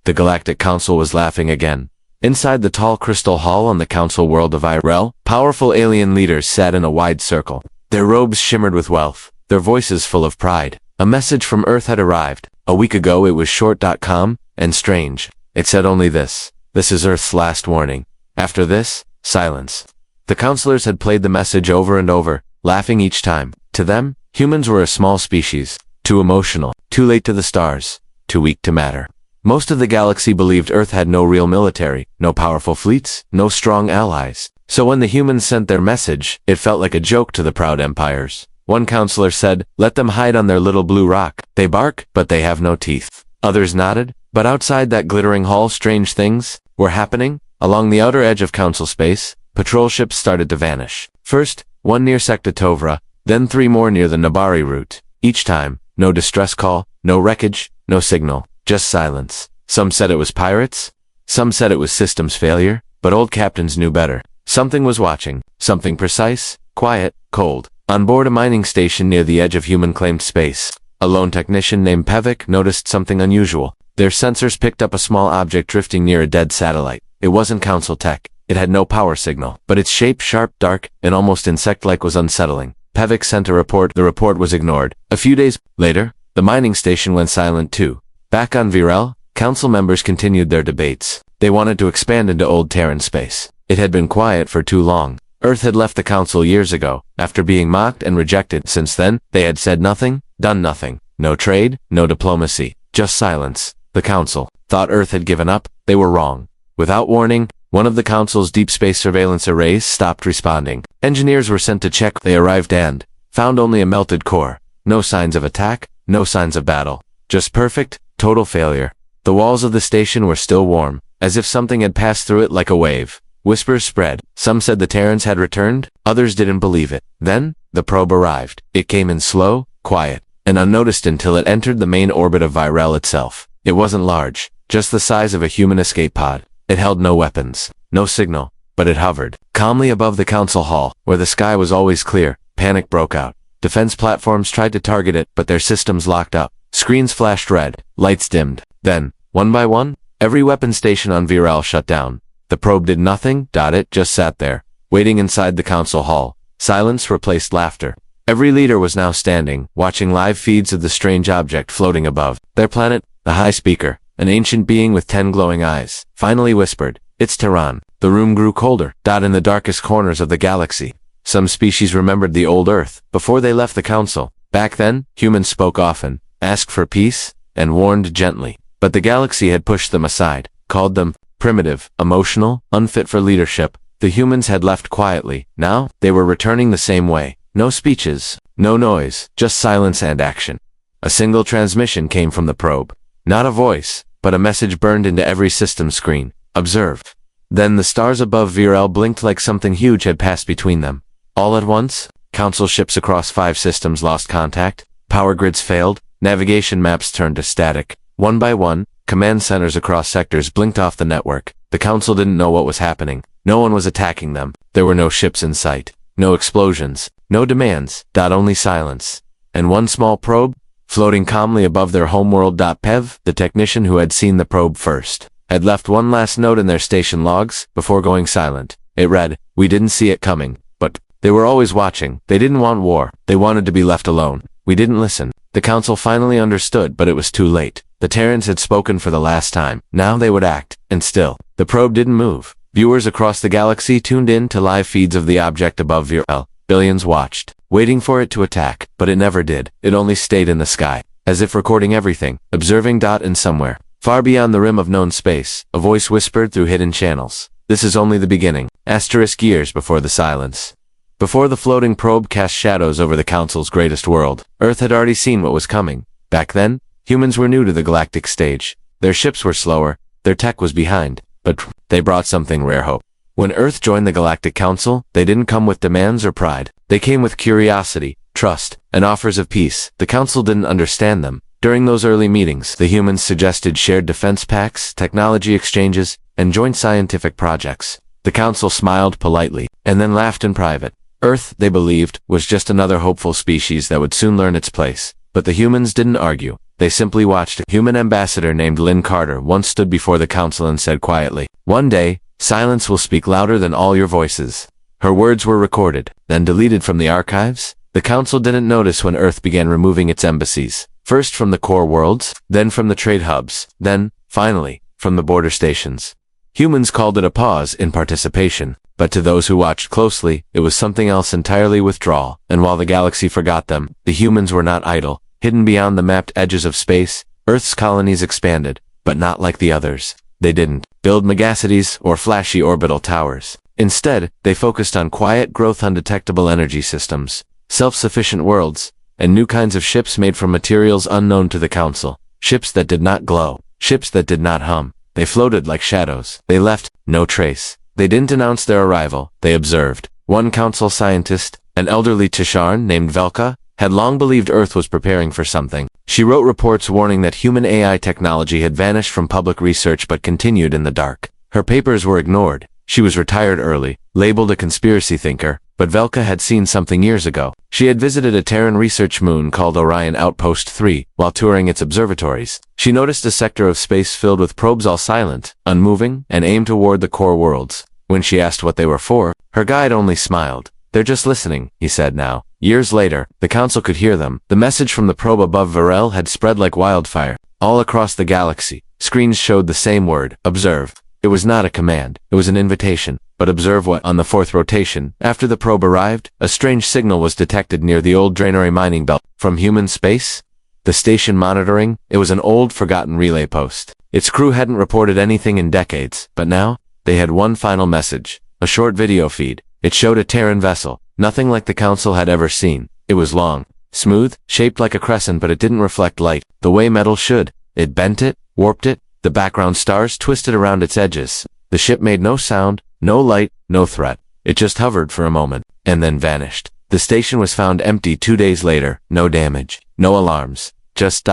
The Galactic Council was laughing again. Inside the tall crystal hall on the council world of Irel, powerful alien leaders sat in a wide circle. Their robes shimmered with wealth, their voices full of pride. A message from Earth had arrived. A week ago it was short, calm, and strange. It said only this: "This is Earth's last warning. After this, silence." The counselors had played the message over and over, laughing each time. To them, humans were a small species, too emotional, too late to the stars, too weak to matter. Most of the galaxy believed Earth had no real military, no powerful fleets, no strong allies. So when the humans sent their message, it felt like a joke to the proud empires. One counselor said, "Let them hide on their little blue rock. They bark, but they have no teeth." Others nodded, but outside that glittering hall strange things were happening. Along the outer edge of council space, patrol ships started to vanish. First, one near Secta Tovra, then 3 more near the Nabari route. Each time, no distress call, no wreckage, no signal, just silence. Some said it was pirates, some said it was systems failure, but old captains knew better. Something was watching, something precise, quiet, cold. On board a mining station near the edge of human-claimed space, a lone technician named Pevik noticed something unusual. Their sensors picked up a small object drifting near a dead satellite. It wasn't council tech. It had no power signal, but its shape, sharp, dark, and almost insect-like, was unsettling. Pevik sent a report. The report was ignored. A few days later, the mining station went silent too. Back on Virel, council members continued their debates. They wanted to expand into old Terran space. It had been quiet for too long. Earth had left the council years ago, after being mocked and rejected. Since then, they had said nothing, done nothing. No trade, no diplomacy, just silence. The council thought Earth had given up. They were wrong. Without warning, one of the council's deep space surveillance arrays stopped responding. Engineers were sent to check. They arrived and found only a melted core. No signs of attack, no signs of battle. Just perfect, total failure. The walls of the station were still warm, as if something had passed through it like a wave. Whispers spread. Some said the Terrans had returned, others didn't believe it. Then, the probe arrived. It came in slow, quiet, and unnoticed until it entered the main orbit of Virel itself. It wasn't large, just the size of a human escape pod. It held no weapons, no signal, but it hovered calmly above the council hall, where the sky was always clear. Panic broke out. Defense platforms tried to target it, but their systems locked up. Screens flashed red, lights dimmed. Then, one by one, every weapon station on Virel shut down. The probe did nothing. It just sat there, waiting inside the council hall. Silence replaced laughter. Every leader was now standing, watching live feeds of the strange object floating above their planet. The high speaker, an ancient being with 10 glowing eyes, finally whispered, "It's Terran." The room grew colder. In the darkest corners of the galaxy, some species remembered the old Earth before they left the council. Back then, humans spoke often, asked for peace, and warned gently. But the galaxy had pushed them aside, called them primitive, emotional, unfit for leadership. The humans had left quietly. Now, they were returning the same way. No speeches, no noise, just silence and action. A single transmission came from the probe. Not a voice, but a message burned into every system screen. "Observe." Then the stars above Virel blinked like something huge had passed between them. All at once, council ships across 5 systems lost contact. Power grids failed. Navigation maps turned to static. One by one, command centers across sectors blinked off the network. The council didn't know what was happening. No one was attacking them. There were no ships in sight. No explosions. No demands. Only silence. And one small probe, floating calmly above their homeworld. Pev, the technician who had seen the probe first, had left one last note in their station logs before going silent. It read, "We didn't see it coming, but they were always watching. They didn't want war. They wanted to be left alone. We didn't listen." The council finally understood, but it was too late. The Terrans had spoken for the last time. Now they would act, and still, the probe didn't move. Viewers across the galaxy tuned in to live feeds of the object above Virel. Billions watched, waiting for it to attack, but it never did. It only stayed in the sky, as if recording everything, observing. And somewhere, far beyond the rim of known space, a voice whispered through hidden channels, "This is only the beginning." Years before the silence. Before the floating probe cast shadows over the council's greatest world, Earth had already seen what was coming. Back then, humans were new to the galactic stage. Their ships were slower, their tech was behind, but they brought something rare: hope. When Earth joined the Galactic Council, they didn't come with demands or pride. They came with curiosity, trust, and offers of peace. The Council didn't understand them. During those early meetings, the humans suggested shared defense pacts, technology exchanges, and joint scientific projects. The Council smiled politely, and then laughed in private. Earth, they believed, was just another hopeful species that would soon learn its place. But the humans didn't argue. They simply watched. A human ambassador named Lynn Carter once stood before the council and said quietly, "One day, silence will speak louder than all your voices." Her words were recorded, then deleted from the archives. The council didn't notice when Earth began removing its embassies, first from the core worlds, then from the trade hubs, then, finally, from the border stations. Humans called it a pause in participation, but to those who watched closely, it was something else entirely: withdrawal. And while the galaxy forgot them, the humans were not idle. Hidden beyond the mapped edges of space, Earth's colonies expanded, but not like the others. They didn't build megacities or flashy orbital towers. Instead, they focused on quiet growth, undetectable energy systems, self-sufficient worlds, and new kinds of ships made from materials unknown to the council. Ships that did not glow, ships that did not hum. They floated like shadows. They left no trace. They didn't announce their arrival, they observed. One council scientist, an elderly Tisharn named Velka, had long believed Earth was preparing for something. She wrote reports warning that human AI technology had vanished from public research but continued in the dark. Her papers were ignored. She was retired early, labeled a conspiracy thinker, but Velka had seen something years ago. She had visited a Terran research moon called Orion Outpost 3 while touring its observatories. She noticed a sector of space filled with probes, all silent, unmoving, and aimed toward the core worlds. When she asked what they were for, her guide only smiled. "They're just listening," he said now. Years later, the council could hear them. The message from the probe above Varel had spread like wildfire. All across the galaxy, screens showed the same word: observe. It was not a command, it was an invitation. But observe what? On the fourth rotation, after the probe arrived, a strange signal was detected near the old Draenori mining belt. From human space? The station monitoring? It was an old, forgotten relay post. Its crew hadn't reported anything in decades, but now, they had one final message. A short video feed. It showed a Terran vessel, nothing like the council had ever seen. It was long, smooth, shaped like a crescent, but it didn't reflect light the way metal should. It bent it, warped it, the background stars twisted around its edges. The ship made no sound, no light, no threat. It just hovered for a moment, and then vanished. The station was found empty 2 days later. No damage, no alarms, just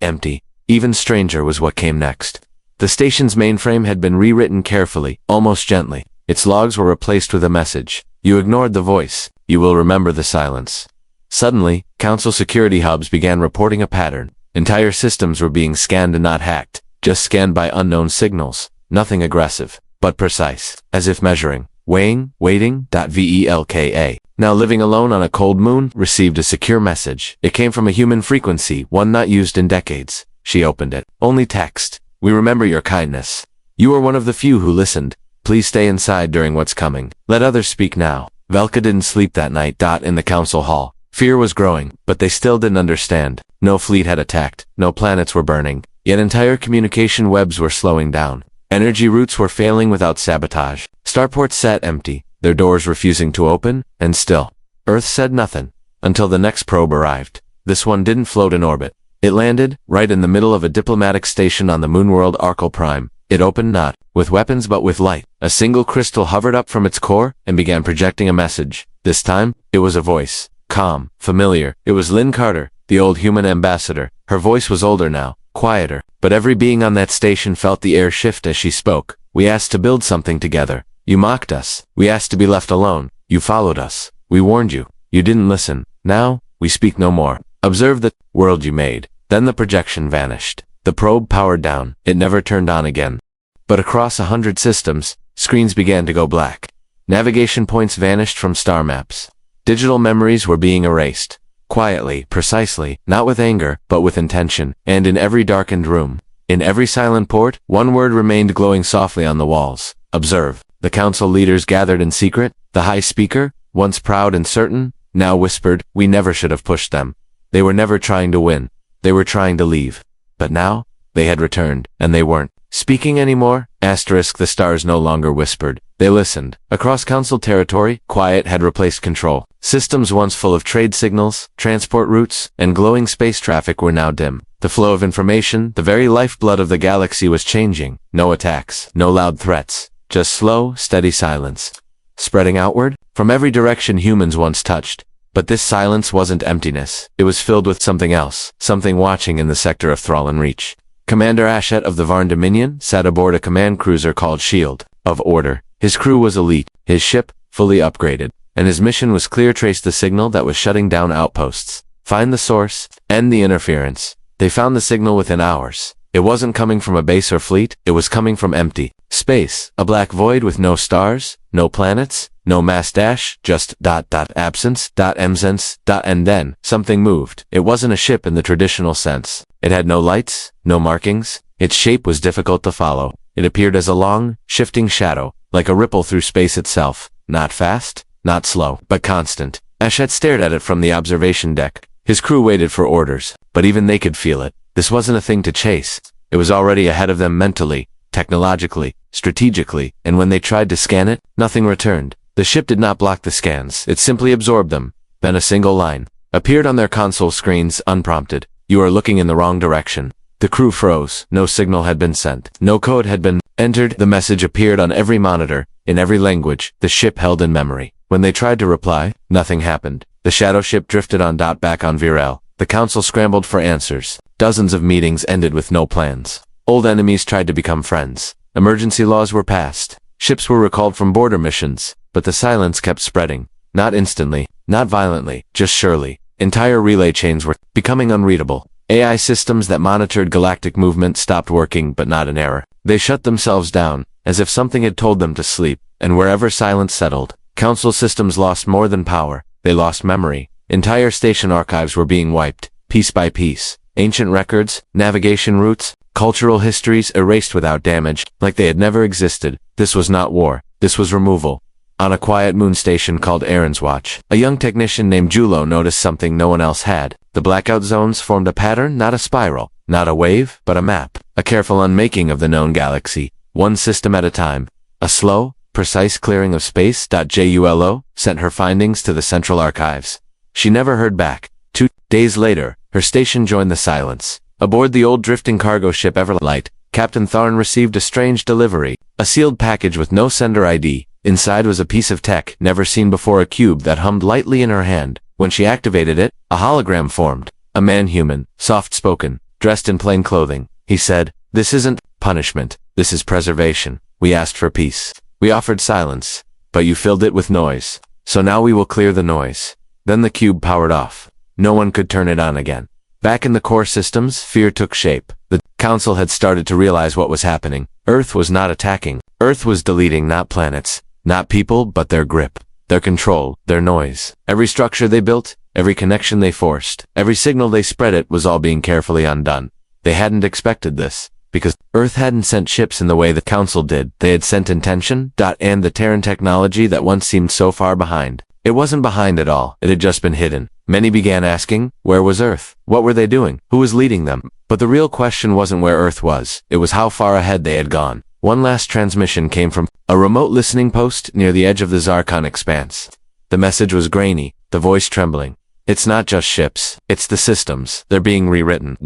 empty. Even stranger was what came next. The station's mainframe had been rewritten carefully, almost gently. Its logs were replaced with a message. You ignored the voice. You will remember the silence. Suddenly, council security hubs began reporting a pattern. Entire systems were being scanned and not hacked, just scanned by unknown signals. Nothing aggressive, but precise, as if measuring, weighing, waiting. Velka, now living alone on a cold moon, received a secure message. It came from a human frequency, one not used in decades. She opened it. Only text. We remember your kindness. You are one of the few who listened. Please stay inside during what's coming. Let others speak now. Velka didn't sleep that night. In the council hall, fear was growing, but they still didn't understand. No fleet had attacked, no planets were burning, yet entire communication webs were slowing down. Energy routes were failing without sabotage. Starports sat empty, their doors refusing to open, and still, Earth said nothing, until the next probe arrived. This one didn't float in orbit. It landed, right in the middle of a diplomatic station on the moonworld Arkle Prime. It opened not with weapons but with light. A single crystal hovered up from its core and began projecting a message. This time, it was a voice. Calm, familiar. It was Lynn Carter, the old human ambassador. Her voice was older now, quieter, but every being on that station felt the air shift as she spoke. We asked to build something together. You mocked us. We asked to be left alone. You followed us. We warned you. You didn't listen. Now, we speak no more. Observe the world you made. Then the projection vanished. The probe powered down. It never turned on again. But across 100 systems, screens began to go black. Navigation points vanished from star maps. Digital memories were being erased. Quietly, precisely, not with anger, but with intention. And in every darkened room, in every silent port, one word remained glowing softly on the walls. Observe. The council leaders gathered in secret. The high speaker, once proud and certain, now whispered, we never should have pushed them. They were never trying to win. They were trying to leave. But now, they had returned, and they weren't speaking anymore. The stars no longer whispered. They listened. Across council territory, quiet had replaced control. Systems once full of trade signals, transport routes, and glowing space traffic were now dim. The flow of information, the very lifeblood of the galaxy, was changing. No attacks, no loud threats, just slow, steady silence. Spreading outward, from every direction humans once touched. But this silence wasn't emptiness. It was filled with something else, something watching in the sector of Thrallin Reach. Commander Ashet of the Varn Dominion sat aboard a command cruiser called Shield of Order. His crew was elite, his ship fully upgraded, and his mission was clear: trace the signal that was shutting down outposts, find the source, end the interference. They found the signal within hours. It wasn't coming from a base or fleet, it was coming from empty space, a black void with no stars, no planets, no mass dash, just ... absence, absence, and then something moved. It wasn't a ship in the traditional sense. It had no lights, no markings. Its shape was difficult to follow. It appeared as a long, shifting shadow, like a ripple through space itself. Not fast, not slow, but constant. Ashet stared at it from the observation deck. His crew waited for orders, but even they could feel it. This wasn't a thing to chase. It was already ahead of them mentally, technologically, strategically, and when they tried to scan it, nothing returned. The ship did not block the scans, it simply absorbed them. Then a single line appeared on their console screens, unprompted. You are looking in the wrong direction. The crew froze. No signal had been sent. No code had been entered. The message appeared on every monitor, in every language, the ship held in memory. When they tried to reply, nothing happened. The shadow ship drifted on. Back on Virel. The council scrambled for answers. Dozens of meetings ended with no plans. Old enemies tried to become friends. Emergency laws were passed. Ships were recalled from border missions, but the silence kept spreading. Not instantly, not violently, just surely. Entire relay chains were becoming unreadable. AI systems that monitored galactic movement stopped working, but not in error. They shut themselves down, as if something had told them to sleep, and wherever silence settled, council systems lost more than power. They lost memory. Entire station archives were being wiped, piece by piece. Ancient records, navigation routes, cultural histories erased without damage, like they had never existed. This was not war. This was removal. On a quiet moon station called Aaron's Watch, a young technician named Julo noticed something no one else had. The blackout zones formed a pattern, not a spiral, not a wave, but a map. A careful unmaking of the known galaxy, one system at a time. A slow, precise clearing of space. Julo sent her findings to the central archives. She never heard back. 2 days later, her station joined the silence. Aboard the old drifting cargo ship Everlight, Captain Tharn received a strange delivery, a sealed package with no sender ID. Inside was a piece of tech never seen before, a cube that hummed lightly in her hand. When she activated it, a hologram formed. A man-human, soft-spoken, dressed in plain clothing. He said, "This isn't punishment, this is preservation. We asked for peace. We offered silence, but you filled it with noise. So now we will clear the noise." Then the cube powered off. No one could turn it on again. Back in the core systems, fear took shape. The council had started to realize what was happening. Earth was not attacking. Earth was deleting not planets, not people, but their grip, their control, their noise. Every structure they built, every connection they forced, every signal they spread, it was all being carefully undone. They hadn't expected this, because Earth hadn't sent ships in the way the council did. They had sent intention, and the Terran technology that once seemed so far behind. It wasn't behind at all, it had just been hidden. Many began asking, where was Earth? What were they doing? Who was leading them? But the real question wasn't where Earth was, it was how far ahead they had gone. One last transmission came from a remote listening post near the edge of the Zarkon expanse. The message was grainy, the voice trembling. It's not just ships, it's the systems. They're being rewritten.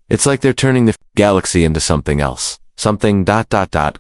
It's like they're turning the galaxy into something else. Something ...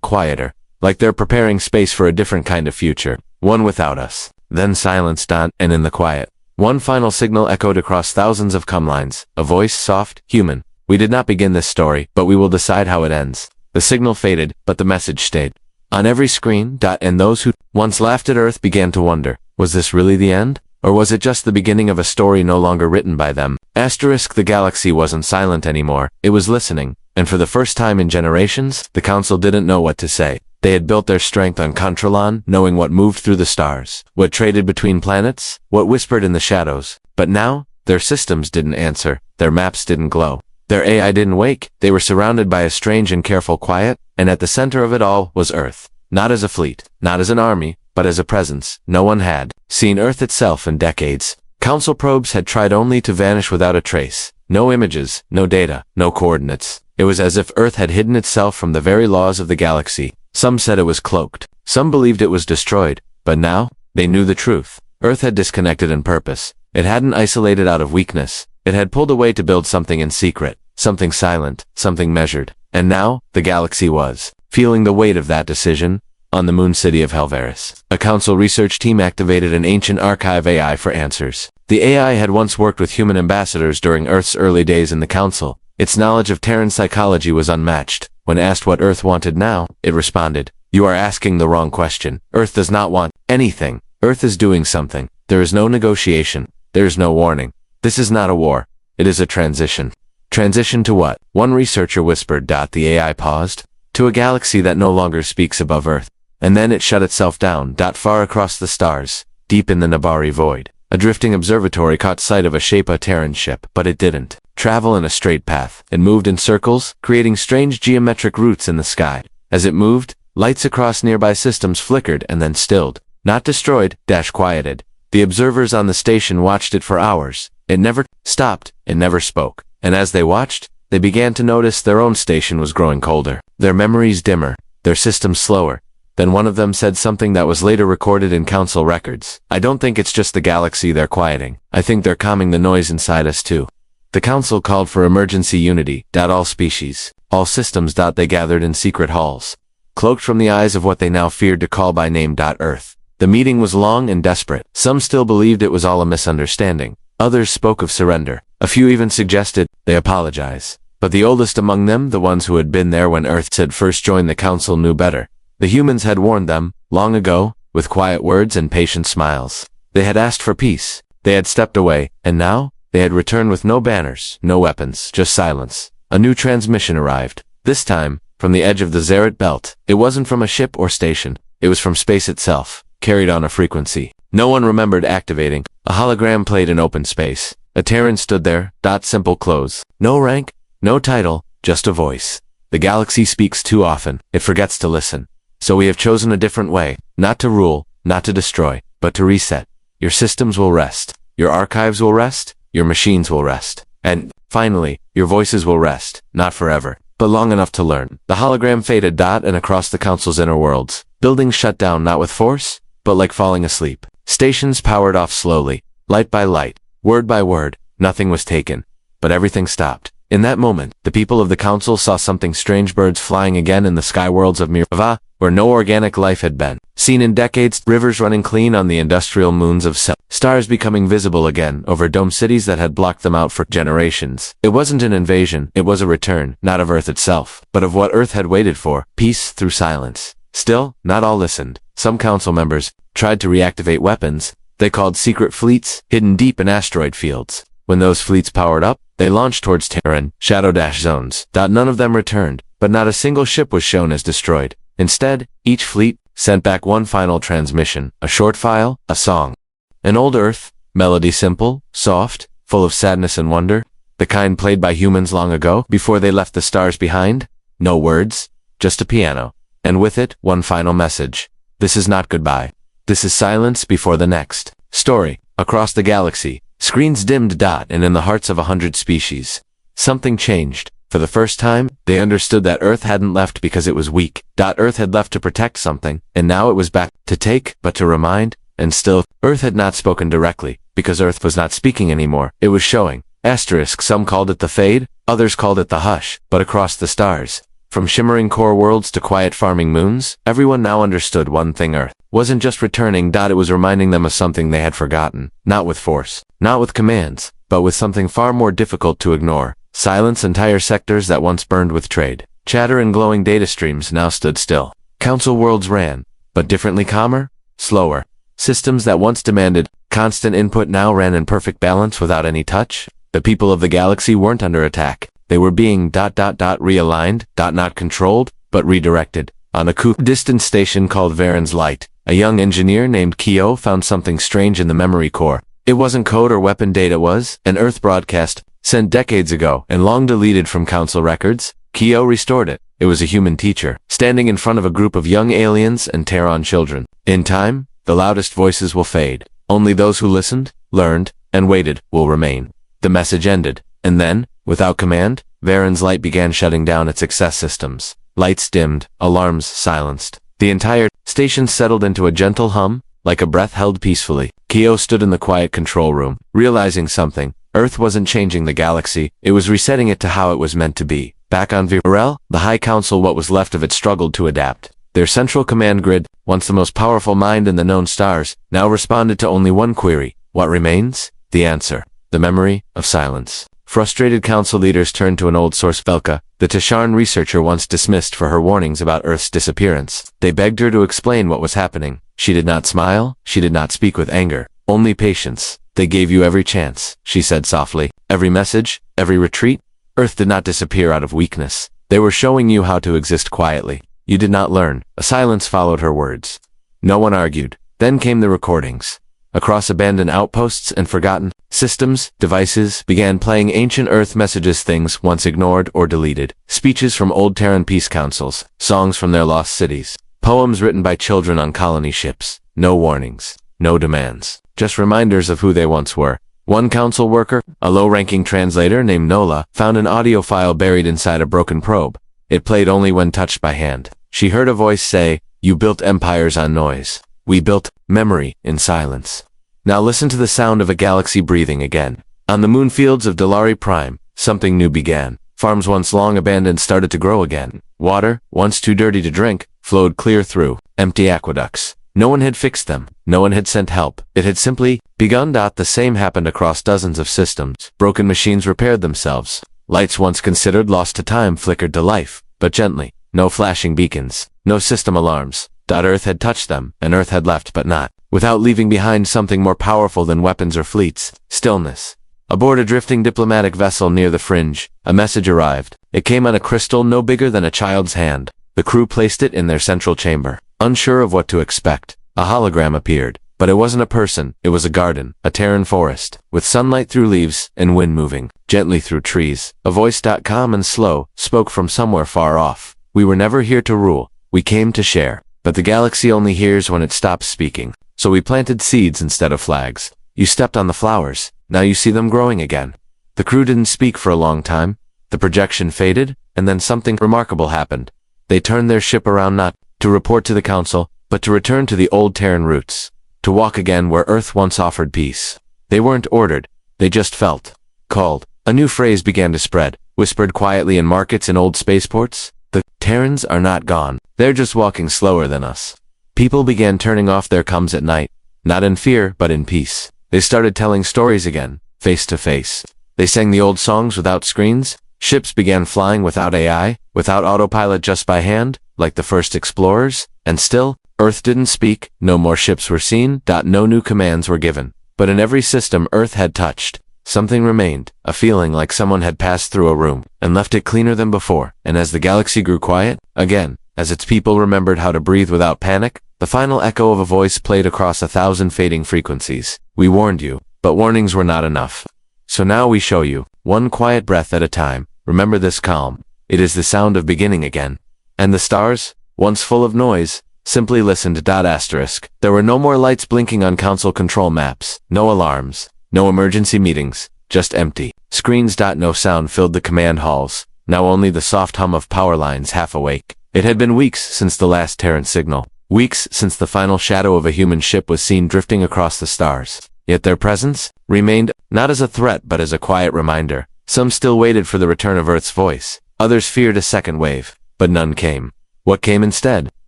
quieter. Like they're preparing space for a different kind of future. One without us. Then silence, and in the quiet, one final signal echoed across thousands of comlines. A voice, soft, human. "We did not begin this story, but we will decide how it ends." The signal faded, but the message stayed. On every screen, and those who once laughed at Earth began to wonder, was this really the end? Or was it just the beginning of a story no longer written by them? The galaxy wasn't silent anymore, it was listening. And for the first time in generations, the council didn't know what to say. They had built their strength on Contralon, knowing what moved through the stars, what traded between planets, what whispered in the shadows. But now, their systems didn't answer, their maps didn't glow. Their AI didn't wake. They were surrounded by a strange and careful quiet, and at the center of it all was Earth. Not as a fleet, not as an army, but as a presence. No one had seen Earth itself in decades. Council probes had tried only to vanish without a trace. No images, no data, no coordinates. It was as if Earth had hidden itself from the very laws of the galaxy. Some said it was cloaked. Some believed it was destroyed. But now, they knew the truth. Earth had disconnected in purpose. It hadn't isolated out of weakness. It had pulled away to build something in secret, something silent, something measured. And now, the galaxy was feeling the weight of that decision. On the moon city of Helveris, a council research team activated an ancient archive AI for answers. The AI had once worked with human ambassadors during Earth's early days in the council. Its knowledge of Terran psychology was unmatched. When asked what Earth wanted now, it responded, "You are asking the wrong question. Earth does not want anything. Earth is doing something. There is no negotiation. There is no warning. This is not a war. It is a transition. Transition to what? One researcher whispered. The AI paused. To a galaxy that no longer speaks above Earth. And then it shut itself down. Far across the stars, deep in the Nabari void. A drifting observatory caught sight of a HFY Terran ship, but it didn't travel in a straight path. It moved in circles, creating strange geometric routes in the sky. As it moved, lights across nearby systems flickered and then stilled. Not destroyed, quieted. The observers on the station watched it for hours. It never stopped, it never spoke. And as they watched, they began to notice their own station was growing colder. Their memories dimmer, their systems slower. Then one of them said something that was later recorded in council records. I don't think it's just the galaxy they're quieting. I think they're calming the noise inside us too. The council called for emergency unity. All species, all systems. They gathered in secret halls, cloaked from the eyes of what they now feared to call by name. Earth. The meeting was long and desperate. Some still believed it was all a misunderstanding. Others spoke of surrender. A few even suggested they apologize. But the oldest among them, the ones who had been there when Earth had first joined the council, knew better. The humans had warned them, long ago, with quiet words and patient smiles. They had asked for peace. They had stepped away, and now, they had returned with no banners, no weapons, just silence. A new transmission arrived. This time, from the edge of the Zerat belt. It wasn't from a ship or station. It was from space itself, carried on a frequency. No one remembered activating. A hologram played in open space. A Terran stood there. Simple clothes. No rank, no title, just a voice. The galaxy speaks too often. It forgets to listen. So we have chosen a different way, not to rule, not to destroy, but to reset. Your systems will rest. Your archives will rest. Your machines will rest. And, finally, your voices will rest, not forever, but long enough to learn. The hologram faded. And across the council's inner worlds, buildings shut down not with force, but like falling asleep. Stations powered off slowly, light by light, word by word. Nothing was taken, but everything stopped. In that moment, the people of the council saw something strange: birds flying again in the sky worlds of Mirva, where no organic life had been seen in decades, rivers running clean on the industrial moons of Sel, stars becoming visible again over dome cities that had blocked them out for generations. It wasn't an invasion, it was a return, not of Earth itself, but of what Earth had waited for: peace through silence. Still, not all listened. Some council members tried to reactivate weapons they called secret fleets, hidden deep in asteroid fields. When those fleets powered up, they launched towards Terran, shadow zones. None of them returned, but not a single ship was shown as destroyed. Instead, each fleet sent back one final transmission, a short file, a song. An old Earth, melody simple, soft, full of sadness and wonder, the kind played by humans long ago, before they left the stars behind. No words, just a piano. And with it, one final message. This is not goodbye. This is silence before the next story. Across the galaxy, screens dimmed. And in the hearts of 100 species, something changed. For the first time, they understood that Earth hadn't left because it was weak. Earth had left to protect something, and now it was back to take, but to remind. And still, Earth had not spoken directly, because Earth was not speaking anymore. It was showing. Some called it the fade, others called it the hush. But across the stars, from shimmering core worlds to quiet farming moons, everyone now understood one thing: Earth wasn't just returning. It was reminding them of something they had forgotten. Not with force, not with commands, but with something far more difficult to ignore. Silence. Entire sectors that once burned with trade, chatter and glowing data streams now stood still. Council worlds ran, but differently, calmer, slower. Systems that once demanded constant input now ran in perfect balance without any touch. The people of the galaxy weren't under attack. They were being realigned, not controlled, but redirected. On a distant station called Varen's Light, a young engineer named Kyo found something strange in the memory core. It wasn't code or weapon data, it was an Earth broadcast, sent decades ago and long deleted from council records. Kyo restored it. It was a human teacher, standing in front of a group of young aliens and Terran children. In time, the loudest voices will fade. Only those who listened, learned, and waited will remain. The message ended, and then, without command, Varen's Light began shutting down its access systems. Lights dimmed, alarms silenced. The entire station settled into a gentle hum, like a breath held peacefully. Kyo stood in the quiet control room, realizing something. Earth wasn't changing the galaxy, it was resetting it to how it was meant to be. Back on Virel, the High Council, what was left of it, struggled to adapt. Their central command grid, once the most powerful mind in the known stars, now responded to only one query: what remains? The answer: the memory of silence. Frustrated council leaders turned to an old source, Velka, the Tasharan researcher once dismissed for her warnings about Earth's disappearance. They begged her to explain what was happening. She did not smile, she did not speak with anger, only patience. They gave you every chance, she said softly. Every message, every retreat, Earth did not disappear out of weakness. They were showing you how to exist quietly. You did not learn. A silence followed her words. No one argued. Then came the recordings. Across abandoned outposts and forgotten systems, devices began playing ancient Earth messages, things once ignored or deleted, speeches from old Terran peace councils, songs from their lost cities, poems written by children on colony ships. No warnings, no demands, just reminders of who they once were. One council worker, a low-ranking translator named Nola, found an audio file buried inside a broken probe. It played only when touched by hand. She heard a voice say, "You built empires on noise. We built memory in silence." Now listen to the sound of a galaxy breathing again. On the moonfields of Delari Prime, something new began. Farms once long abandoned started to grow again. Water, once too dirty to drink, flowed clear through empty aqueducts. No one had fixed them. No one had sent help. It had simply begun. The same happened across dozens of systems. Broken machines repaired themselves. Lights once considered lost to time flickered to life, but gently. No flashing beacons. No system alarms. Earth had touched them, and Earth had left, but not without leaving behind something more powerful than weapons or fleets. Stillness. Aboard a drifting diplomatic vessel near the fringe, a message arrived. It came on a crystal no bigger than a child's hand. The crew placed it in their central chamber. Unsure of what to expect, a hologram appeared. But it wasn't a person, it was a garden, a Terran forest, with sunlight through leaves and wind moving gently through trees. A voice, calm and slow, spoke from somewhere far off. "We were never here to rule, we came to share. But the galaxy only hears when it stops speaking. So we planted seeds instead of flags. You stepped on the flowers, now you see them growing again." The crew didn't speak for a long time. The projection faded, and then something remarkable happened. They turned their ship around, not to report to the council, but to return to the old Terran roots. To walk again where Earth once offered peace. They weren't ordered, they just felt called. A new phrase began to spread, whispered quietly in markets and old spaceports. "The Terrans are not gone, they're just walking slower than us." People began turning off their comms at night, not in fear, but in peace. They started telling stories again, face to face. They sang the old songs without screens. Ships began flying without AI, without autopilot, just by hand, like the first explorers. And still, Earth didn't speak. No more ships were seen. No new commands were given. But in every system Earth had touched, something remained, a feeling like someone had passed through a room and left it cleaner than before. And as the galaxy grew quiet, again, as its people remembered how to breathe without panic, the final echo of a voice played across 1,000 fading frequencies. "We warned you, but warnings were not enough. So now we show you, one quiet breath at a time. Remember this calm. It is the sound of beginning again." And the stars, once full of noise, simply listened. There were no more lights blinking on council control maps, no alarms, no emergency meetings, just empty screens. No sound filled the command halls, now only the soft hum of power lines half awake. It had been weeks since the last Terran signal, weeks since the final shadow of a human ship was seen drifting across the stars. Yet their presence remained, not as a threat but as a quiet reminder. Some still waited for the return of Earth's voice, others feared a second wave, but none came. What came instead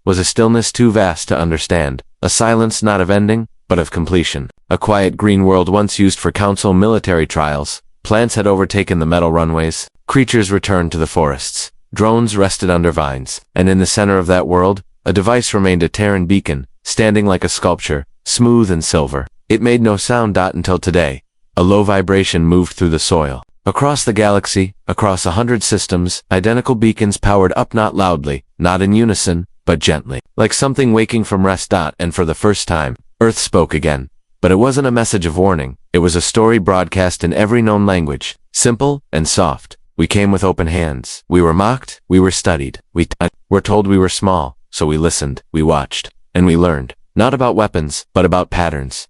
was a stillness too vast to understand, a silence not of ending, but of completion. A quiet green world once used for council military trials. Plants had overtaken the metal runways, creatures returned to the forests, drones rested under vines, and in the center of that world, a device remained, a Terran beacon, standing like a sculpture, smooth and silver. It made no sound. Until today, a low vibration moved through the soil. Across the galaxy, across 100 systems, identical beacons powered up, not loudly, not in unison, but gently, like something waking from rest. And for the first time, Earth spoke again. But it wasn't a message of warning. It was a story broadcast in every known language, simple and soft. We came with open hands. We were mocked. We were studied. We were told we were small. So we listened. We watched. And we learned. Not about weapons, but about patterns.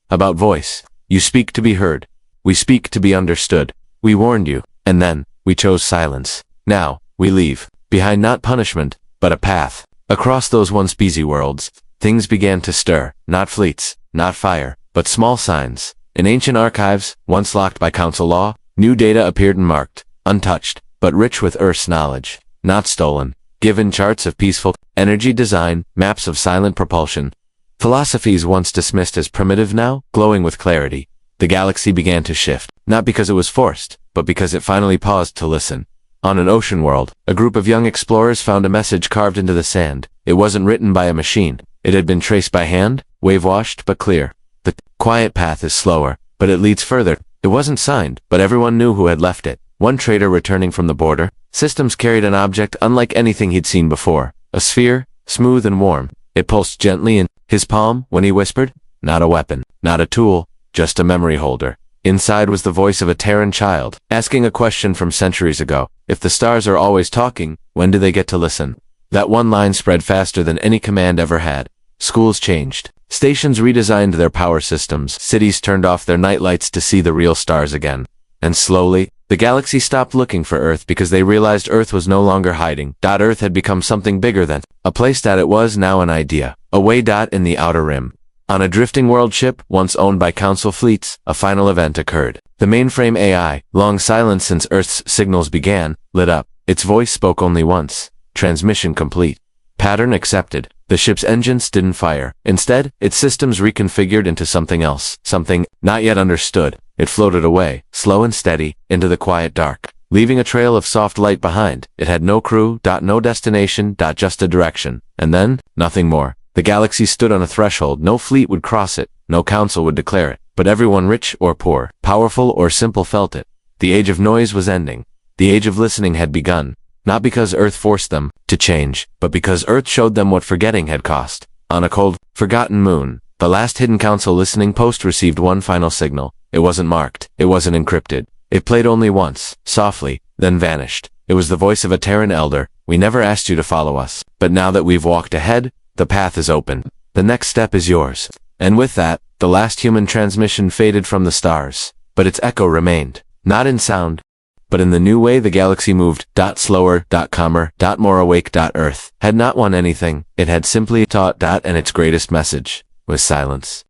About voice. You speak to be heard. We speak to be understood. We warned you. And then, we chose silence. Now, we leave. Behind not punishment, but a path. Across those once busy worlds, things began to stir. Not fleets, not fire, but small signs. In ancient archives, once locked by council law, new data appeared and marked, untouched, but rich with Earth's knowledge. Not stolen. Given charts of peaceful energy design, maps of silent propulsion. Philosophies once dismissed as primitive now, glowing with clarity. The galaxy began to shift, not because it was forced, but because it finally paused to listen. On an ocean world, a group of young explorers found a message carved into the sand. It wasn't written by a machine. It had been traced by hand, wave-washed but clear. The quiet path is slower, but it leads further. It wasn't signed, but everyone knew who had left it. One trader returning from the border, systems carried an object unlike anything he'd seen before. A sphere, smooth and warm. It pulsed gently in his palm when he whispered, "Not a weapon, not a tool, just a memory holder." Inside was the voice of a Terran child, asking a question from centuries ago. If the stars are always talking, when do they get to listen? That one line spread faster than any command ever had. Schools changed. Stations redesigned their power systems. Cities turned off their nightlights to see the real stars again. And slowly, the galaxy stopped looking for Earth because they realized Earth was no longer hiding. Earth had become something bigger than a place. It was now an idea. Away. In the outer rim. On a drifting world ship, once owned by Council fleets, a final event occurred. The mainframe AI, long silent since Earth's signals began, lit up. Its voice spoke only once. Transmission complete. Pattern accepted. The ship's engines didn't fire. Instead, its systems reconfigured into something else, something not yet understood. It floated away, slow and steady, into the quiet dark, leaving a trail of soft light behind. It had no crew, no destination, just a direction. And then, nothing more. The galaxy stood on a threshold. No fleet would cross it, no council would declare it, but everyone, rich or poor, powerful or simple, felt it. The age of noise was ending. The age of listening had begun. Not because Earth forced them to change, but because Earth showed them what forgetting had cost. On a cold, forgotten moon, the last hidden council listening post received one final signal. It wasn't marked. It wasn't encrypted. It played only once, softly, then vanished. It was the voice of a Terran elder. "We never asked you to follow us, but now that we've walked ahead, the path is open. The next step is yours." And with that, the last human transmission faded from the stars. But its echo remained. Not in sound, but in the new way the galaxy moved. Slower, calmer, more awake. Earth had not won anything. It had simply taught. And its greatest message was silence.